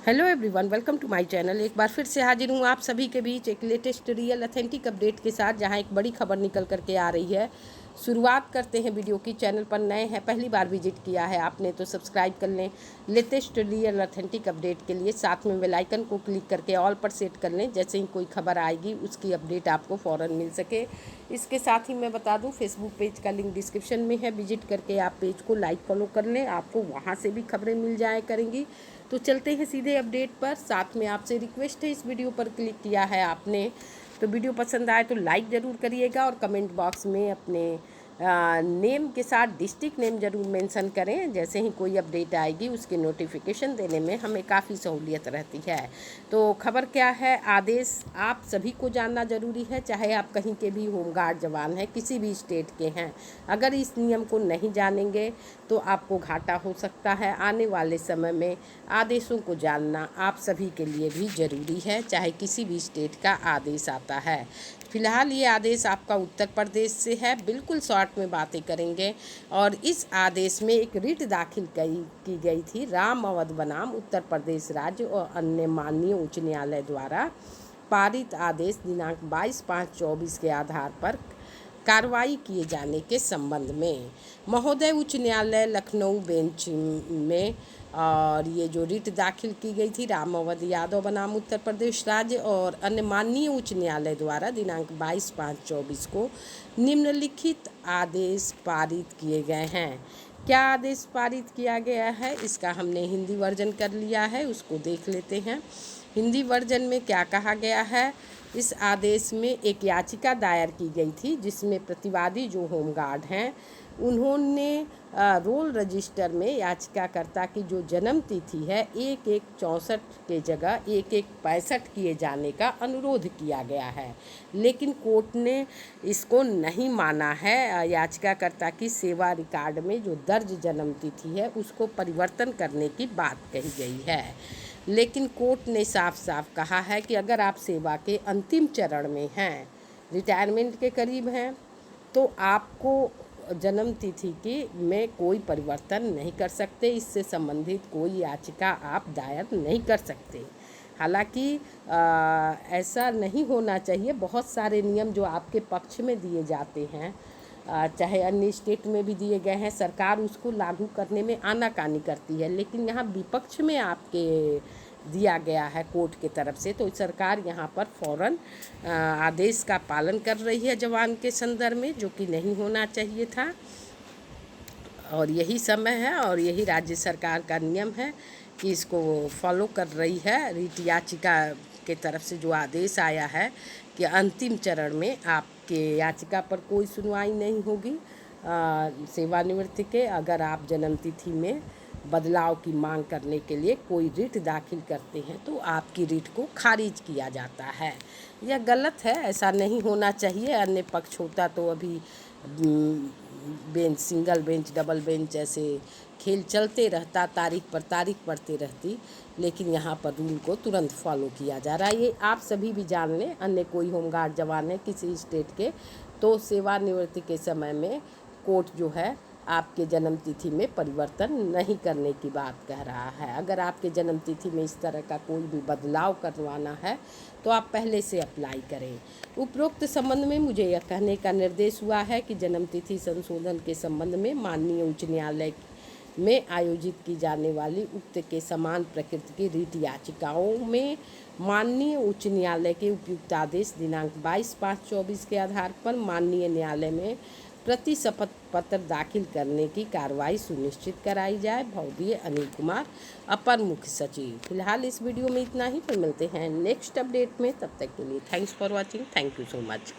Hello everyone, welcome to my channel. एक बार फिर से हाजिर हूँ आप सभी के बीच एक लेटेस्ट रियल अथेंटिक अपडेट के साथ, जहां एक बड़ी खबर निकल करके आ रही है। शुरुआत करते हैं वीडियो की। चैनल पर नए हैं, पहली बार विजिट किया है आपने तो सब्सक्राइब कर लें लेटेस्ट रियल अथेंटिक अपडेट के लिए। साथ में बेल आइकन को क्लिक करके ऑल पर सेट कर लें, जैसे ही कोई खबर आएगी उसकी अपडेट आपको फ़ौरन मिल सके। इसके साथ ही मैं बता दूं, फेसबुक पेज का लिंक डिस्क्रिप्शन में है, विजिट करके आप पेज को लाइक फॉलो कर लें, आपको वहाँ से भी खबरें मिल जाया करेंगी। तो चलते हैं सीधे अपडेट पर। साथ में आपसे रिक्वेस्ट है, इस वीडियो पर क्लिक किया है आपने तो वीडियो पसंद आए तो लाइक ज़रूर करिएगा और कमेंट बॉक्स में अपने नेम के साथ डिस्ट्रिक्ट नेम ज़रूर मेंशन करें। जैसे ही कोई अपडेट आएगी उसके नोटिफिकेशन देने में हमें काफ़ी सहूलियत रहती है। तो खबर क्या है, आदेश आप सभी को जानना ज़रूरी है, चाहे आप कहीं के भी होमगार्ड जवान हैं, किसी भी स्टेट के हैं। अगर इस नियम को नहीं जानेंगे तो आपको घाटा हो सकता है। आने वाले समय में आदेशों को जानना आप सभी के लिए भी ज़रूरी है, चाहे किसी भी स्टेट का आदेश आता है। फिलहाल ये आदेश आपका उत्तर प्रदेश से है। बिल्कुल शॉर्ट में बातें करेंगे। और इस आदेश में एक रिट दाखिल की गई थी राम अवध बनाम उत्तर प्रदेश राज्य और अन्य माननीय उच्च न्यायालय द्वारा पारित आदेश दिनांक 22/5/24 के आधार पर कार्रवाई किए जाने के संबंध में महोदय उच्च न्यायालय लखनऊ बेंच में। और ये जो रिट दाखिल की गई थी राम अवध यादव बनाम उत्तर प्रदेश राज्य और अन्य माननीय उच्च न्यायालय द्वारा दिनांक 22/5/24 को निम्नलिखित आदेश पारित किए गए हैं। क्या आदेश पारित किया गया है, इसका हमने हिंदी वर्जन कर लिया है, उसको देख लेते हैं। हिंदी वर्जन में क्या कहा गया है। इस आदेश में एक याचिका दायर की गई थी, जिसमें प्रतिवादी जो होमगार्ड हैं उन्होंने रोल रजिस्टर में याचिकाकर्ता की जो जन्म तिथि है 1/1/64 के जगह 1/1/65 किए जाने का अनुरोध किया गया है, लेकिन कोर्ट ने इसको नहीं माना है। याचिकाकर्ता की सेवा रिकॉर्ड में जो दर्ज जन्म तिथि है उसको परिवर्तन करने की बात कही गई है। लेकिन कोर्ट ने साफ साफ कहा है कि अगर आप सेवा के अंतिम चरण में हैं, रिटायरमेंट के करीब हैं, तो आपको जन्म तिथि की में कोई परिवर्तन नहीं कर सकते। इससे संबंधित कोई याचिका आप दायर नहीं कर सकते। हालांकि ऐसा नहीं होना चाहिए। बहुत सारे नियम जो आपके पक्ष में दिए जाते हैं, चाहे अन्य स्टेट में भी दिए गए हैं, सरकार उसको लागू करने में आनाकानी करती है, लेकिन यहाँ विपक्ष में आपके दिया गया है कोर्ट की तरफ से, तो सरकार यहाँ पर फ़ौरन आदेश का पालन कर रही है जवान के संदर्भ में, जो कि नहीं होना चाहिए था। और यही समय है और यही राज्य सरकार का नियम है कि इसको फॉलो कर रही है। रिट याचिका के तरफ से जो आदेश आया है कि अंतिम चरण में आपके याचिका पर कोई सुनवाई नहीं होगी सेवानिवृत्ति के, अगर आप जन्मतिथि में बदलाव की मांग करने के लिए कोई रिट दाखिल करते हैं तो आपकी रिट को खारिज किया जाता है। यह गलत है, ऐसा नहीं होना चाहिए। अन्य पक्ष होता तो अभी bench, single bench, double bench ऐसे खेल चलते रहता, तारीख पर तारीख पढ़ते रहती, लेकिन यहाँ पर रूल को तुरंत फॉलो किया जा रहा है। ये आप सभी भी जान लें। अन्य कोई होमगार्ड जवान है किसी स्टेट के, तो सेवानिवृत्ति के समय में कोर्ट जो है आपके जन्म तिथि में परिवर्तन नहीं करने की बात कह रहा है। अगर आपके जन्म तिथि में इस तरह का कोई भी बदलाव करवाना है तो आप पहले से अप्लाई करें। उपरोक्त संबंध में मुझे यह कहने का निर्देश हुआ है कि जन्म तिथि संशोधन के संबंध में माननीय उच्च न्यायालय में आयोजित की जाने वाली उक्त के समान प्रकृति की रिट याचिकाओं में माननीय उच्च न्यायालय के उपयुक्त आदेश दिनांक 22/5/24 के आधार पर माननीय न्यायालय में प्रति शपथ पत्र दाखिल करने की कार्रवाई सुनिश्चित कराई जाए। भौदीय अनिल कुमार, अपर मुख्य सचिव। फिलहाल इस वीडियो में इतना ही, फिर मिलते हैं नेक्स्ट अपडेट में। तब तक के लिए thanks for watching. Thank you so much.